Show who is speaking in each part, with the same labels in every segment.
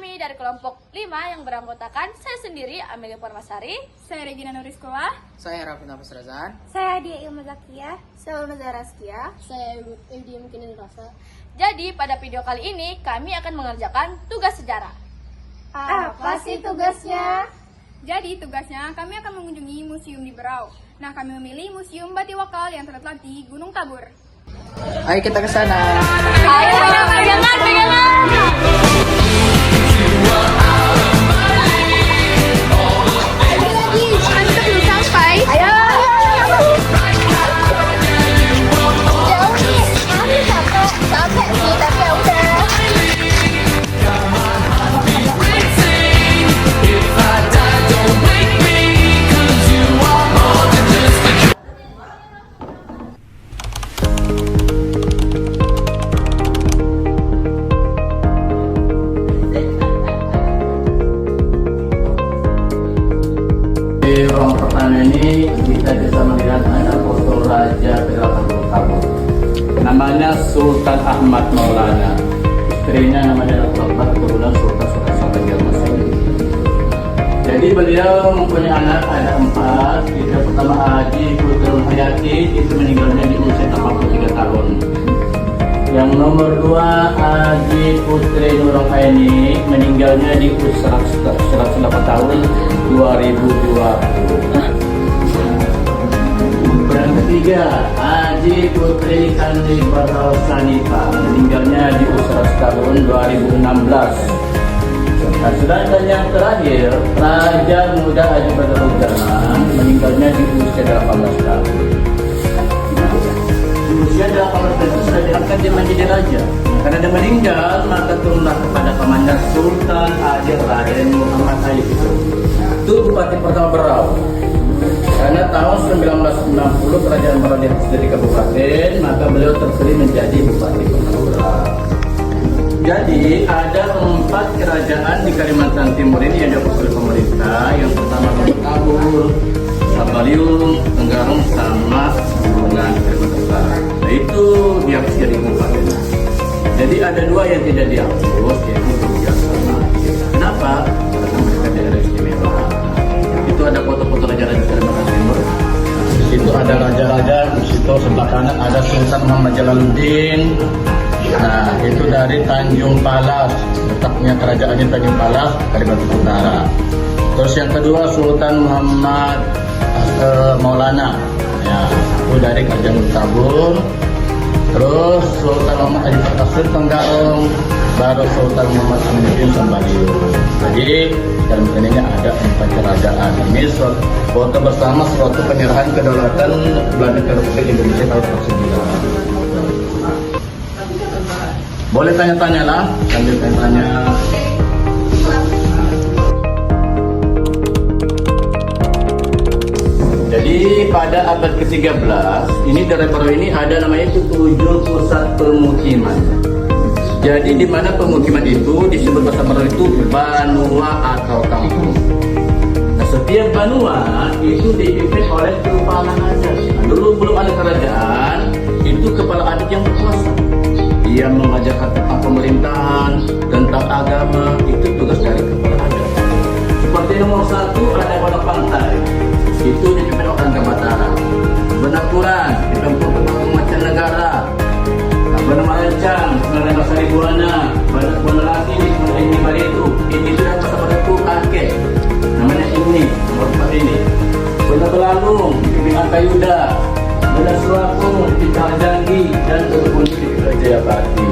Speaker 1: kami dari kelompok 5 yang beranggotakan saya sendiri, Amelia Parmasari.
Speaker 2: Saya Regina Nuriskola.
Speaker 3: Saya Raffi Nafas Razan.
Speaker 4: Saya Dia Ilmu Zakia.
Speaker 5: Saya Luna Zaraskia.
Speaker 4: Saya Evdia Mungkin Rasa.
Speaker 1: Jadi pada video kali ini kami akan mengerjakan tugas sejarah.
Speaker 5: Apa sih tugasnya?
Speaker 2: Jadi tugasnya kami akan mengunjungi museum di Berau. Nah, kami memilih Museum Batiwakal yang terletak di Gunung Tabur.
Speaker 3: Ayo kita ke sana.
Speaker 1: Ayo, pegangan.
Speaker 6: Di ruang pertama ini kita bisa melihat ada foto Raja ke-8 Tabur. Namanya Sultan Ahmad Maulana. Istrinya namanya Ratu, keturunan Sultan Surasa Banjarmasin. Jadi beliau mempunyai anak ada 4. Yang pertama Haji Putri Hayati, itu meninggalnya di usia 83 tahun. Yang nomor 2 Haji Putri Nurong Aini, meninggalnya di usia 108 tahun 2020. Yang ketiga Haji Putri Kandi Barau Sanifa, meninggalnya di usia tahun 2016. Nah, sedangkan yang terakhir Raja Muda Haji Badrul Jaman, meninggalnya di usia 18 tahun. Di usia 18 tahun sudah diangkat dia menjadi raja. Karena dia meninggal, maka turunlah kepada pamannya Sultan Haji Raden Muhammad Ayyub. Itu bupati pertama Berau. Karena tahun 1960 kerajaan Berau jadi kabupaten, maka beliau terpilih menjadi bupati pertama Berau. Jadi ada 4 kerajaan di Kalimantan Timur ini yang diurus oleh pemerintah. Yang pertama Tabur, Sabaliung, Tenggarong, sama Bulungan, Kalimantan Utara. Nah, itu diurus jadi kabupaten. Jadi ada 2 yang tidak diurus, yaitu Jogja sama Aceh. Kenapa? Karena mereka daerah istimewa. Itu ada foto-foto raja-raja di Kalimantan Timur. Di situ ada raja-raja, di situ sebelah kanan ada Sultan Muhammad Jalaluddin. Nah, itu dari Tanjung Palas, letaknya kerajaannya Tanjung Palas, Kalimantan Utara. Terus yang kedua Sultan Muhammad Maulana, ya, itu dari Kerajaan Tabur. Terus Sultan Muhammad Haji Perkasut Tenggarong, baru Sultan Muhammad Aminuddin Sabaliung. Jadi dalam ini ada 4 kerajaan. Ini foto bersama suatu penyerahan kedaulatan Belanda ke Republik Indonesia tahun 1949. Boleh tanya-tanya lah, sambil tanya-tanya. Jadi pada abad ke-13, ini dari Berau ini ada namanya itu 7 pusat pemukiman. Jadi di mana pemukiman itu disebut bahasa Berau itu banua atau kampung. Nah, setiap banua itu dipimpin oleh kepala adat. Nah, dulu belum ada kerajaan, itu kepala adat yang berkuasa. Dia mengajarkan tentang pemerintahan, tentang agama, itu tugas dari kepala adat. Seperti nomor 1 ada Waduk Pantai, itu dipimpin orang Kabatara. Benakuran dipimpin tentang mancanegara. Benar Marancang, Benar Masari Buana, Benar Buana lagi di ini Baritu. Ini sudah bahasa Baritu kakek. Namanya ini, nomor 4 ini. Benar Belalung, dipimpin Angkayuda. Benar Surakung, dipimpin Janggi, dan Terbun dipimpin Jayapati.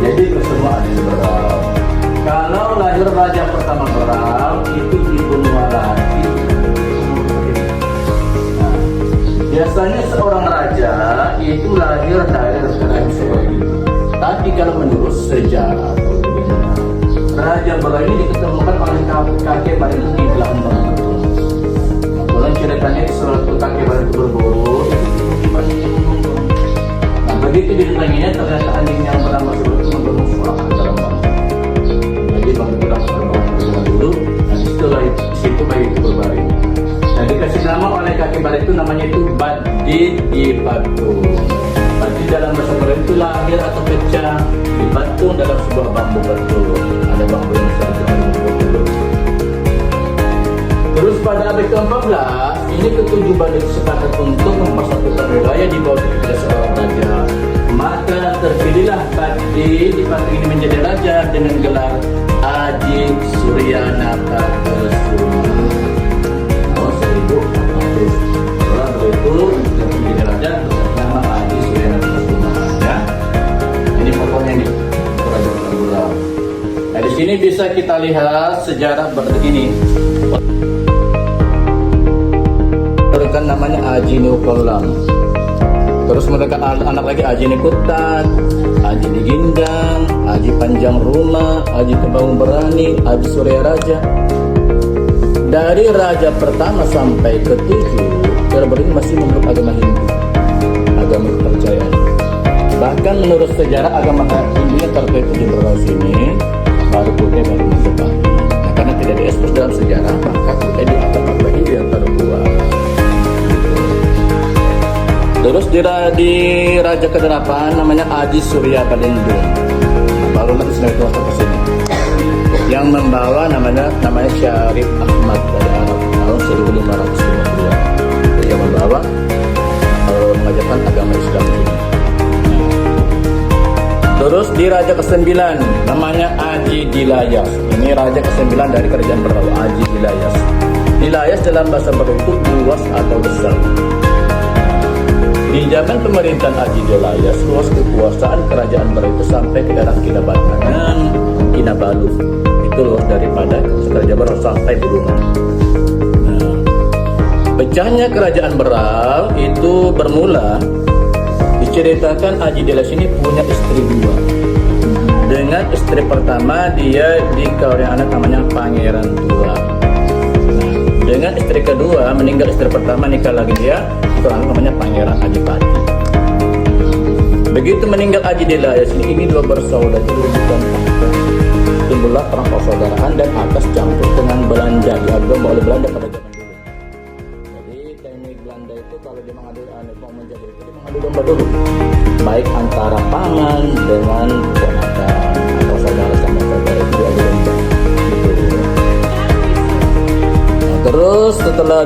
Speaker 6: Jadi itu semua ada di Berau. Kalau lahir raja pertama Berau itu di Bonuwalati. Nah, biasanya seorang raja itu lahir dari kerajaan seperti itu. Tapi kalau menurut sejarah atau legenda, Raja Berau ini diketemukan oleh kakek Baritu di belakang Batu. Nah, ceritanya suatu kakek Baritu berburu. Nah, begitu didatanginya ternyata anjing yang bernama Subur itu membunuh seorang dalam bangsa. Jadi bangsa kita berjalan dulu. Nah, di situ bayi itu berbaring. Nah, dikasih nama oleh kakek Baritu namanya itu Badid di Batu. Badid dalam bahasa Berau itu lahir atau pecah di batu dalam sebuah bambu batu. Ada bambu yang besar pada abad ke-14, ini ketujuh Bali sepakat untuk mempersatukan wilayah di bawah kepemimpinan seorang raja. Maka terpilihlah Pati ini menjadi raja dengan gelar Aji Suryanata Kesuma. Tahun 1400. Setelah itu menjadi raja bernama Aji Suryanata Kesuma. Ya, ini pokoknya nih kerajaan Berau. Nah, di sini bisa kita lihat sejarah begini. Mereka namanya Aji Nukolam. Terus mereka anak lagi Aji Nikutat, Aji Digindang, Aji Panjang Rumah, Aji Kebaung Berani, Aji Surya Raja. Dari raja pertama sampai ketujuh, ini masih memeluk agama Hindu, agama kepercayaan. Bahkan menurut sejarah agama Hindu yang terkait di Berau sini baru Kutai baru Majapahit. Nah, karena tidak diekspos dalam sejarah, maka Kutai dianggap agama Hindu yang terkuat. Terus di raja ke-8 namanya Aji Surya Balindung. Baru nanti saya tulis ke sini. Yang membawa namanya Syarif Ahmad dari Arab tahun 1552. Dia membawa mengajarkan agama Islam ini. Terus di raja ke-9 namanya Aji Dilayas. Ini raja ke-9 dari kerajaan Berau, Aji Dilayas. Dilayas dalam bahasa Berau itu luas atau besar. Di zaman pemerintahan Aji Dilayas, luas kekuasaan kerajaan Berau itu sampai ke daerah Kinabatangan, Kinabalu. Itu luas daripada kerajaan Berau sampai Bulungan. Nah, pecahnya kerajaan Berau itu bermula diceritakan Aji Dilayas ini punya istri dua. Dengan istri pertama dia dikawin anak namanya Pangeran Tua. Nah, dengan istri kedua meninggal istri pertama, nikah lagi dia, namanya Pangeran Adipati. Begitu meninggal Aji Dilayas ini dua bersaudara direbutan tahta. Timbullah perang persaudaraan dan atas campur dengan Belanda, diadu oleh Belanda pada zaman dulu. Jadi teknik Belanda itu kalau dia mengadu menjadi itu dia mengadu domba dulu, baik antara paman dengan keponakan atau saudara sama saudara itu diadu domba. Gitu. Nah, terus setelah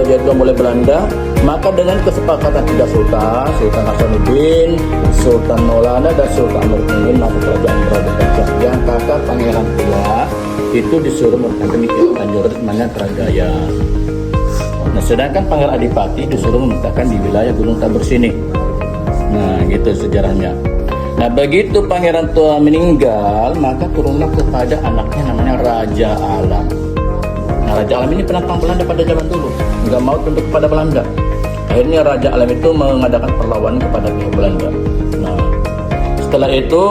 Speaker 6: jatuh oleh Belanda, maka dengan kesepakatan tiga sultan Hasanuddin, Sultan Maulana dan Sultan Amir maka kerajaan Berau dipecah. Yang kakak Pangeran Tua itu disuruh memerintahkan di Tanjung namanya Tragaya. Nah, sedangkan Pangeran Adipati disuruh memerintahkan di wilayah Gunung Tabur sini. Nah, gitu sejarahnya. Nah, begitu Pangeran Tua meninggal, maka turunlah kepada anaknya namanya Raja Alam. Nah, Raja Alam ini penantang Belanda pada zaman dulu, nggak mau tunduk kepada Belanda. Akhirnya Raja Alam itu mengadakan perlawanan kepada pihak Belanda. Nah, setelah itu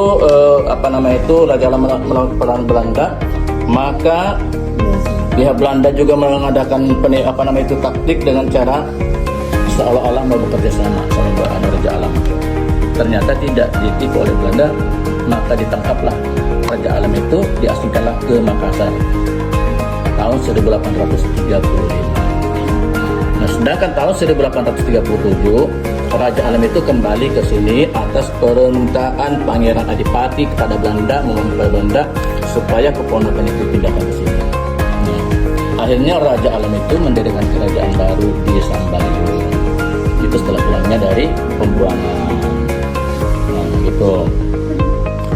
Speaker 6: Raja Alam melawan perang Belanda, maka pihak Belanda juga mengadakan taktik dengan cara seolah-olah mau bekerja sama Raja Alam. Ternyata tidak, ditipu oleh Belanda, maka ditangkaplah Raja Alam itu, diasingkanlah ke Makassar tahun 1835. Nah, sedangkan tahun 1837 Raja Alam itu kembali ke sini atas permintaan Pangeran Adipati kepada Belanda, meminta Belanda supaya keponakan itu pindahkan ke sini. Nah, akhirnya Raja Alam itu mendirikan kerajaan baru di Sambaliyung. Itu setelah pulangnya dari pembuangan. Nah, gitu.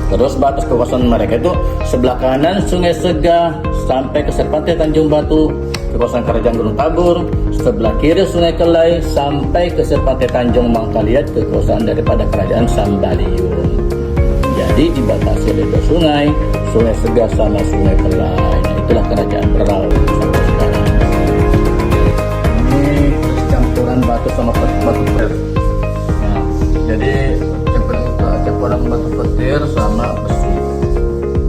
Speaker 6: Terus batas kekuasaan mereka itu sebelah kanan Sungai Segah sampai ke Serpante Tanjung Batu, kekuasaan kerajaan Gunung Tabur. Sebelah kiri Sungai Kelai sampai ke Serpante Tanjung Mangkaliat, kekuasaan daripada kerajaan Sambaliyung. Jadi dibatasi oleh dua sungai, Sungai Segah sama Sungai Kelai. Nah, itulah kerajaan Berau sampai sekarang. Ini campuran batu sama batu petir. Nah, jadi campuran batu petir sama besi.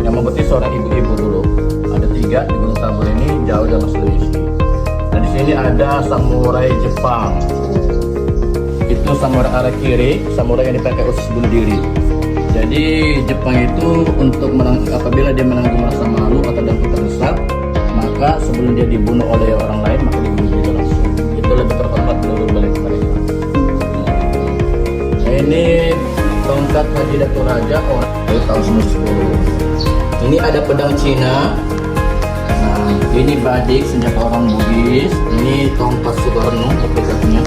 Speaker 6: Yang membetis seorang ibu-ibu dulu. Ada 3 di Gunung Tabur ini, jauh dari Sulawesi. Nah, di sini ada samurai Jepang. Itu samurai arah kiri, samurai yang dipakai khusus bunuh diri. Jadi Jepang itu untuk apabila dia menanggung rasa malu atau dalam terdesak, maka sebelum dia dibunuh oleh orang lain maka dibunuh dia langsung. Itu lebih terhormat menurut balik mereka. Nah, ini tongkat Haji Datuk Raja tahun 1910. Ini ada pedang Cina. Nah, ini badik senjata orang Bugis. Ini tongkat Soekarno aplikasinya.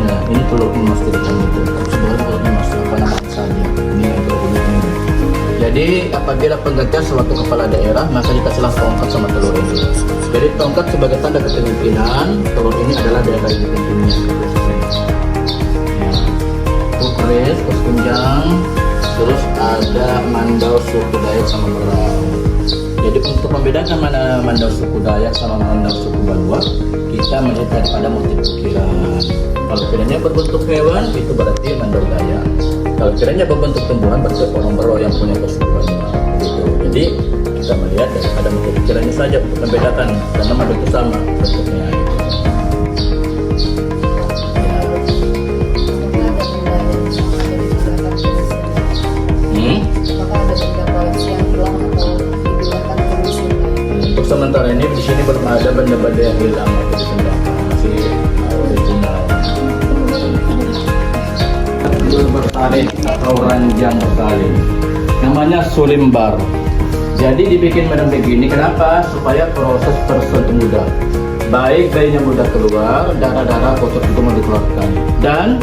Speaker 6: Nah, ini telur emas tidak itu. Sebenarnya telur emas apa nama saja. Ini yang telur ini. Jadi apabila penggantian suatu kepala daerah, maka dikasihlah tongkat sama telur itu. Jadi tongkat sebagai tanda kepemimpinan, telur ini adalah daerah yang dipimpinnya. Kukres, Kuskunjang, terus ada Mandau suku Dayak sama Berau. Jadi untuk membedakan mana Mandau suku Dayak sama Mandau suku Balua, kita melihat daripada motif ukiran. Kalau kiranya berbentuk hewan, itu berarti Mandau Dayak. Kalau kiranya berbentuk tumbuhan, berarti orang Berau yang punya kesukuan. Gitu. Jadi kita melihat daripada motif ukirannya saja untuk membedakan, karena Mandau itu sama bentuknya. Untuk sementara ini di sini belum ada benda-benda yang hilang atau dipindahkan, masih original. Telur bertaring atau ranjang bertaring, namanya sulimbar. Jadi dibikin macam begini, kenapa? Supaya proses tersebut mudah. Baik bayinya mudah keluar, darah-darah kotor itu mau dikeluarkan, dan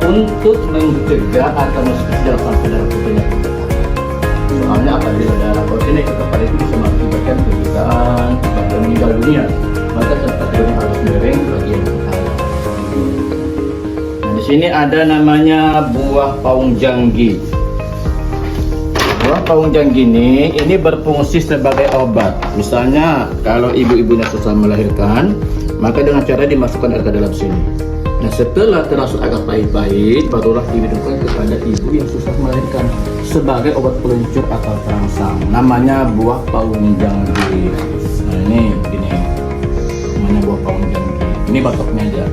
Speaker 6: untuk mencegah atau jangan sampai darah putihnya. Soalnya apabila darah putih ini kepada itu bisa mengakibatkan kebutaan, bahkan meninggal dunia, maka tempat tidurnya harus miring bagian kepala. Nah, di sini ada namanya buah paung janggi. Buah paung janggi ini berfungsi sebagai obat. Misalnya kalau ibu-ibunya susah melahirkan, maka dengan cara dimasukkan air ke dalam sini. Nah, setelah terasa agak pahit-pahit, barulah diberikan kepada ibu yang susah melahirkan sebagai obat peluncur atau terangsang. Namanya buah paung janggi. Nah, ini begini. Namanya buah paung janggi. Ini batoknya aja.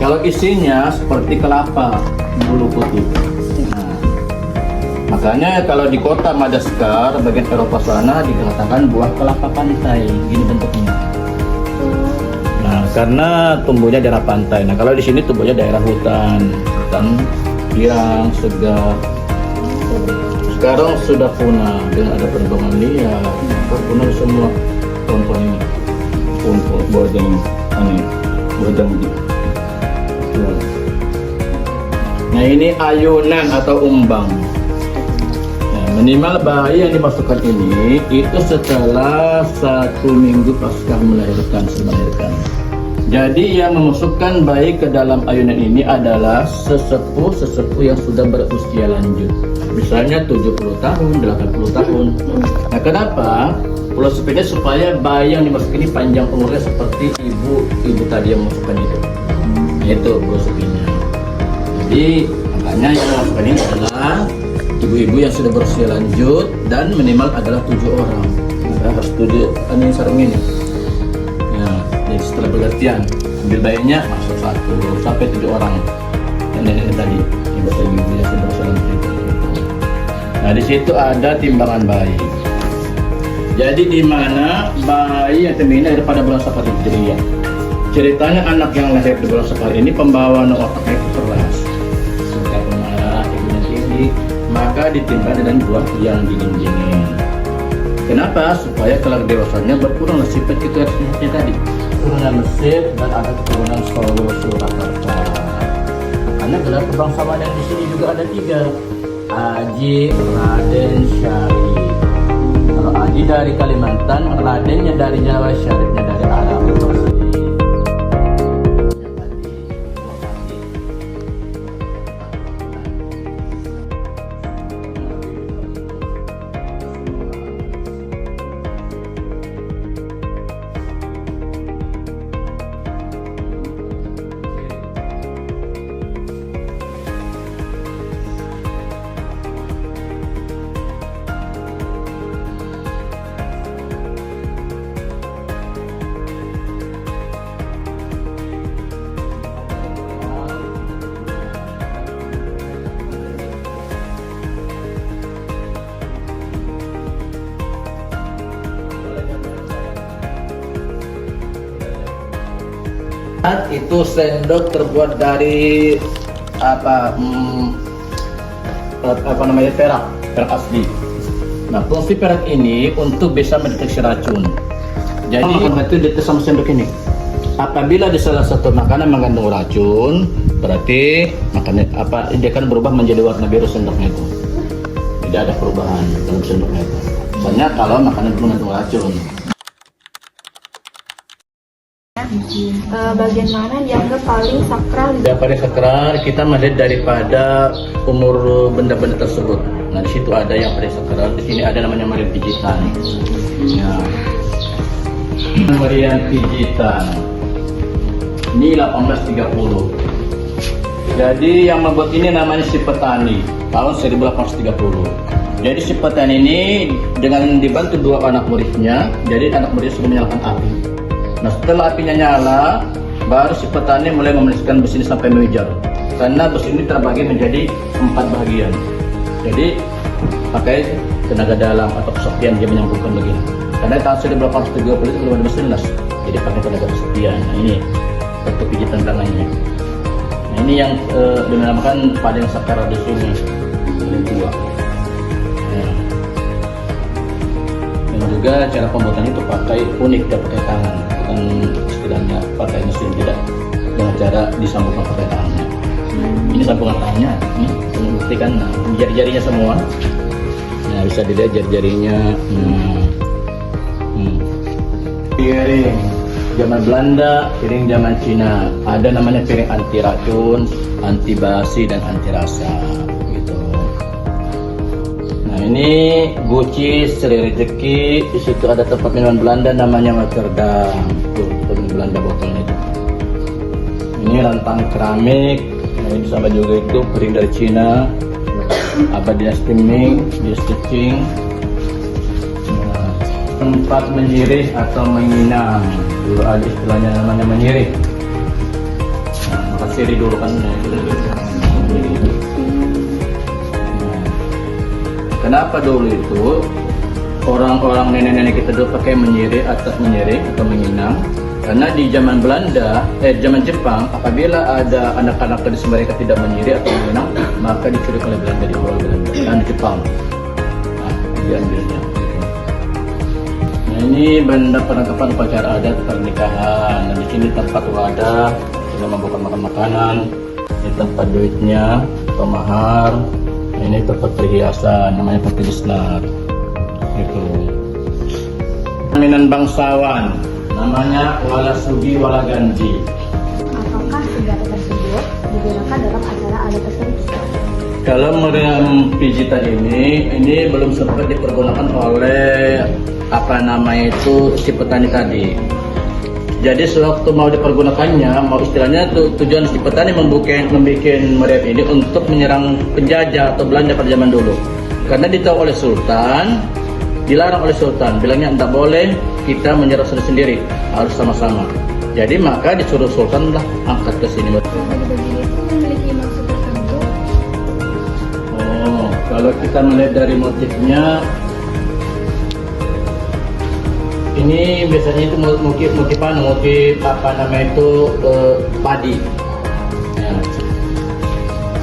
Speaker 6: Kalau isinya seperti kelapa bulu putih. Nah, makanya kalau di kota Madagaskar, bagian Eropa sana dikatakan buah kelapa pantai. Gini bentuknya. Nah, karena tumbuhnya daerah pantai. Nah, kalau di sini tumbuhnya daerah hutan liang, segar. Sekarang sudah punah dengan ada penebangan liar, punah semua pohon-pohon ini. Pohon-pohon bojang ini, bojang ini. Nah, ini ayunan atau umbang. Nah, minimal bayi yang dimasukkan ini itu setelah 1 minggu pasca melahirkan. Jadi yang memasukkan bayi ke dalam ayunan ini adalah sesepuh yang sudah berusia lanjut. Misalnya 70 tahun, 80 tahun. Nah, kenapa? Filosofinya supaya bayi yang dimasukkan ini panjang umurnya seperti ibu tadi yang memasukkan itu. Itu filosofinya. Jadi makanya yang memasukkan ini adalah ibu-ibu yang sudah berusia lanjut dan minimal adalah 7 orang. Harus 7 ini sarung ini. Jadi setelah bergantian ambil bayinya masuk 1 sampai 7 orang yang nenek tadi ibu yang sudah berusia lanjut. Nah, di situ ada timbangan bayi. Jadi di mana bayi yang termina pada bulan Safar Hijriah. Ceritanya anak yang lahir di bulan Safar ini pembawaan otaknya itu keras, suka pemarah, ibunya tinggi, maka ditimbang dengan buah yang dingin-dingin. Kenapa? Supaya kelak dewasanya berkurang sifat itu yang tadi. Keturunan Mesir dan ada keturunan Solo, Surakarta. Makanya gelar kebangsawan yang di sini juga ada 3. Haji, Raden, Syarif. Kalau Haji dari Kalimantan, Radennya dari Jawa, Syarifnya dari Arab. Itu sendok terbuat dari perak asli. Nah, fungsi perak ini untuk bisa mendeteksi racun. Jadi makanan itu dites sama sendok ini. Apabila di salah satu makanan mengandung racun, berarti makanan dia akan berubah menjadi warna biru sendoknya itu. Tidak ada perubahan dalam sendoknya itu. Soalnya kalau makanan mengandung racun.
Speaker 5: Bagian mana yang dianggap paling sakral?
Speaker 6: Yang paling sakral kita melihat daripada umur benda-benda tersebut. Nah di situ ada yang paling sakral. Di sini ada namanya meriam pijitan. Ya. Meriam pijitan. Ini 1830. Jadi yang membuat ini namanya si petani tahun 1830. Jadi si petani ini dengan dibantu dua anak muridnya. Jadi anak muridnya sudah menyalakan api. Nah setelah apinya nyala, baru si petani mulai memanaskan besi ini sampai mengejar. Karena besi ini terbagi menjadi 4 bagian. Jadi pakai tenaga dalam atau kesaktian dia menyambungkan begini. Karena tahun 1830 itu belum ada mesin las, jadi pakai tenaga kesaktian. Nah ini bentuk pijitan tangannya. Nah ini yang dinamakan padang sakral di sini, paling tua. Ya. Dan juga cara pembuatan itu pakai unik, tidak pakai tangan. Istilahnya pakai mesin, tidak dengan cara disambungkan pakai tangannya. Ini sambungan tangannya, ini membuktikan jari-jarinya semua. Nah bisa dilihat jari-jarinya. Piring zaman Belanda, piring zaman Cina. Ada namanya piring anti racun, anti basi dan anti rasa. Gitu. Nah ini guci seri rezeki. Di situ ada tempat minuman Belanda namanya Rotterdam. Belanda botolnya itu. Ini rantang keramik. Nah, ini sama juga itu piring dari Cina. Apa dia steaming, dia stitching. Nah, tempat menyirih atau menginang. Dulu ada istilahnya namanya menyirih. Nah, maka sirih dulu kan. Nah, kenapa dulu itu orang-orang nenek-nenek kita dulu pakai menyirih atau menginang? Karena di zaman Belanda, zaman Jepang, apabila ada anak-anak gadis mereka tidak menyirih atau menginang, maka diculik oleh Belanda di awal Belanda dan di Jepang. Nah, diambilnya. Nah ini benda perlengkapan upacara adat pernikahan. Nah di sini tempat wadah, kita membuka makan makanan. Ini tempat duitnya, atau mahar. Nah, ini tempat perhiasan, namanya peti besar. Gitu. Mainan bangsawan. Namanya wala sugi wala ganji.
Speaker 5: Apakah senjata tersebut digunakan dalam acara adat tertentu?
Speaker 6: Kalau meriam pijitan ini belum sempat dipergunakan oleh si petani tadi. Jadi sewaktu mau dipergunakannya, mau istilahnya tujuan si petani membuat meriam ini untuk menyerang penjajah atau Belanda pada zaman dulu. Karena ditahu oleh Sultan, dilarang oleh Sultan, bilangnya tidak boleh kita menyerang sendiri, harus sama-sama. Jadi maka disuruh Sultan lah angkat ke sini.
Speaker 5: Bagi-bagi itu memiliki maksud tertentu.
Speaker 6: Oh, kalau kita melihat dari motifnya, ini biasanya itu motif apa namanya itu padi, ya.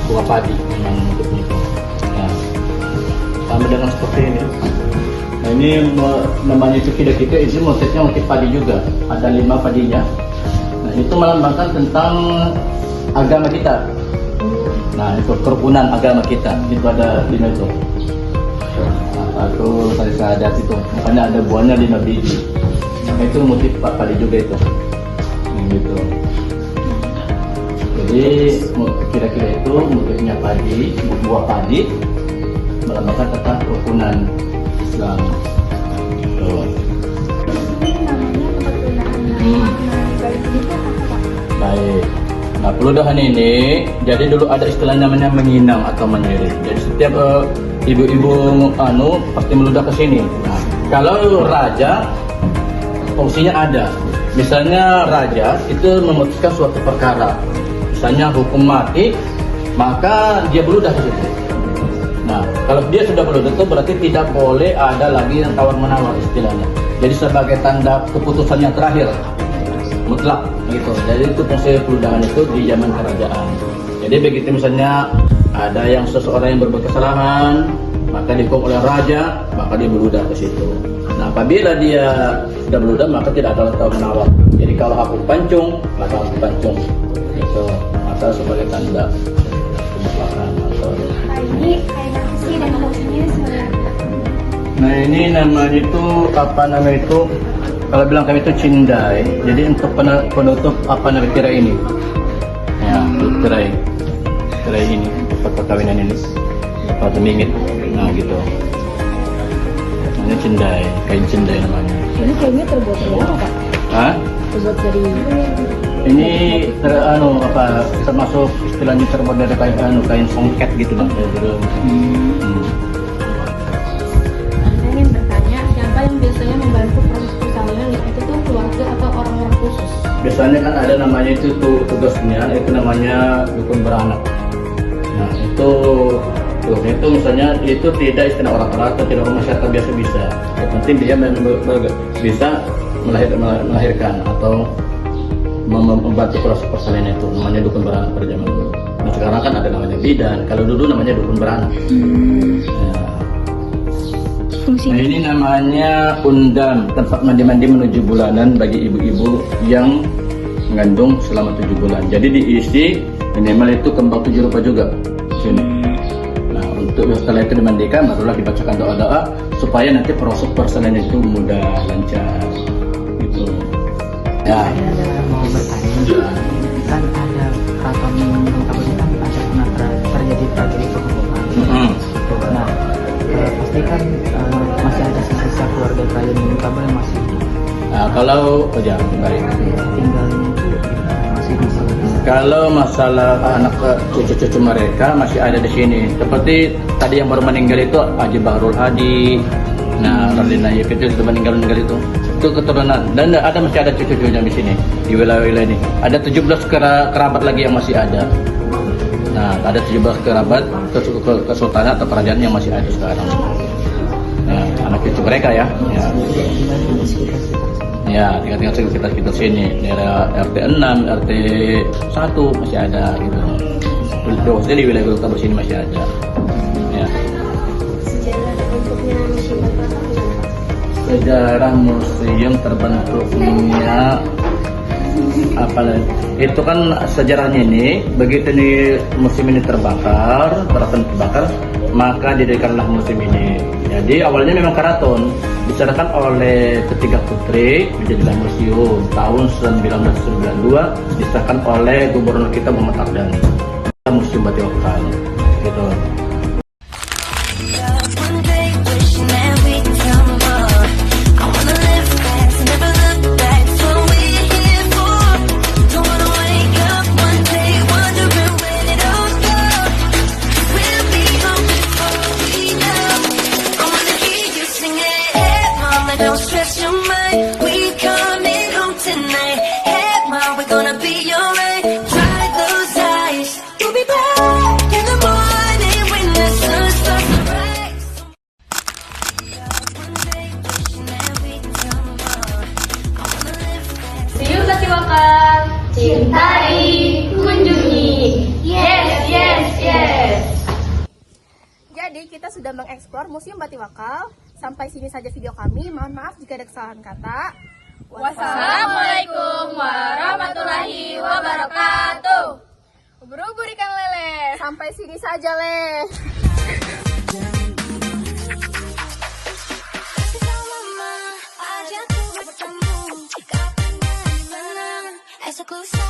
Speaker 6: Buah padi memang motifnya itu. Ya. Sama dengan seperti ini. Nah ini namanya itu kita itu motifnya motif padi juga, ada 5 padinya. Nah itu melambangkan tentang agama kita. Nah itu kerukunan agama kita, itu ada 5 itu. Atau tali sadat itu, makanya ada buahnya 5 biji. Nah itu motif padi juga itu. Nah, gitu. Jadi kira-kira itu motifnya padi, buah padi, melambangkan tentang kerukunan Islam.
Speaker 5: Ini namanya tempat penggunaan baik ini tuh apa Pak?
Speaker 6: Baik. Nah peludahan ini, jadi dulu ada istilah namanya menginang atau menyirih. Jadi setiap ibu-ibu pasti meludah ke sini. Nah, kalau raja fungsinya ada. Misalnya raja itu memutuskan suatu perkara, misalnya hukum mati, maka dia beludah ke situ. Nah, kalau dia sudah beludah itu berarti tidak boleh ada lagi yang tawar-menawar istilahnya. Jadi sebagai tanda keputusan yang terakhir, mutlak gitu. Jadi itu fungsi peludahan itu di zaman kerajaan. Jadi begitu misalnya ada yang seseorang yang berbuat kesalahan, maka dihukum oleh raja, maka dia beludah ke situ. Nah, apabila dia sudah meludah maka tidak ada tahu menawar. Jadi kalau aku pancung maka aku pancung. Itu maka sebagai tanda kebukaan atau.
Speaker 5: Ini kayak apa sih dan fungsinya sebenarnya?
Speaker 6: Nah ini namanya itu apa namanya itu? Kalau bilang kami itu cindai. Jadi untuk penutup apa namanya tirai ini? Ya tirai ini tempat perkawinan ini atau mingit. Nah gitu. Namanya cindai, kain cindai namanya.
Speaker 5: Ini kayaknya terbuat dari apa, Pak?
Speaker 6: Hah?
Speaker 5: Terbuat dari
Speaker 6: Ini termasuk istilahnya terbuat dari kain songket gitu bang.
Speaker 5: Saya ingin bertanya, siapa yang biasanya membantu proses persalinan itu tuh keluarga atau orang-orang khusus?
Speaker 6: Biasanya kan ada namanya itu tugasnya, itu namanya dukun beranak. Nah itu misalnya itu tidak istilah orang rata, tidak orang masyarakat biasa bisa. Yang penting dia bisa melahirkan atau membantu proses persalinan itu, namanya dukun beranak pada zaman dulu. Nah sekarang kan ada namanya bidan, kalau dulu namanya dukun beranak. Nah ini namanya undam, tempat mandi-mandi menuju bulanan bagi ibu-ibu yang mengandung selama 7 bulan. Jadi diisi minimal itu kembang 7 rupa juga sini. Nah untuk setelah itu dimandikan barulah dibacakan doa-doa supaya nanti proses persalinan itu mudah lancar gitu. Ya.
Speaker 3: Saya mau bertanya, kan ada keraton Minangkabau kan ada pernah terjadi tragedi pembunuhan. Nah, pasti kan masih ada sisa keluarga kerajaan Minangkabau yang masih hidup.
Speaker 6: Nah, kalau baik.
Speaker 3: Tinggalnya itu masih di sini.
Speaker 6: Kalau masalah anak cucu-cucu mereka masih ada di sini. Seperti tadi yang baru meninggal itu Haji Bahrul Hadi. Nah, Ralina itu sudah meninggal itu. Itu keturunan dan masih ada cucu-cucunya di sini di wilayah-wilayah ini. Ada 17 kerabat lagi yang masih ada. Nah, ada 17 kerabat kesultanan atau kerajaan yang masih ada sekarang. Nah, anak cucu mereka ya. Ya, tinggal sekitar sini, daerah RT 6, RT 1 masih ada gitu. Maksudnya di wilayah kota sini masih ada. Ya.
Speaker 4: Sejarah bentuknya museum Batu Wakal gimana?
Speaker 6: Sejarah museum terbentuknya apa itu kan sejarahnya ini begitu nih museum ini terbakar maka didirikanlah museum ini. Jadi awalnya memang keraton diserahkan oleh ketiga putri menjadilah museum. Tahun 1992 disahkan oleh gubernur kita Muhammad Ardan, Museum Bati Wakal gitu.
Speaker 7: Don't stress your mind, we coming home tonight. Hey, ma, we're gonna be alright. Dry those eyes, we'll be back in the morning when the sun starts to rise. One day wishing that we could come on. I wanna live fast.
Speaker 1: Museum Bati Wakal, cintai, kunjungi. Yes.
Speaker 2: Jadi kita sudah mengeksplor Museum Bati Wakal. Sampai sini saja video kami. Mohon maaf jika ada kesalahan kata.
Speaker 1: Wassalamualaikum warahmatullahi wabarakatuh.
Speaker 2: Ubur-ubur ikan lele. Sampai sini saja, Le.
Speaker 7: Aja tuh bertemu, kapan dan di mana? Esok lusa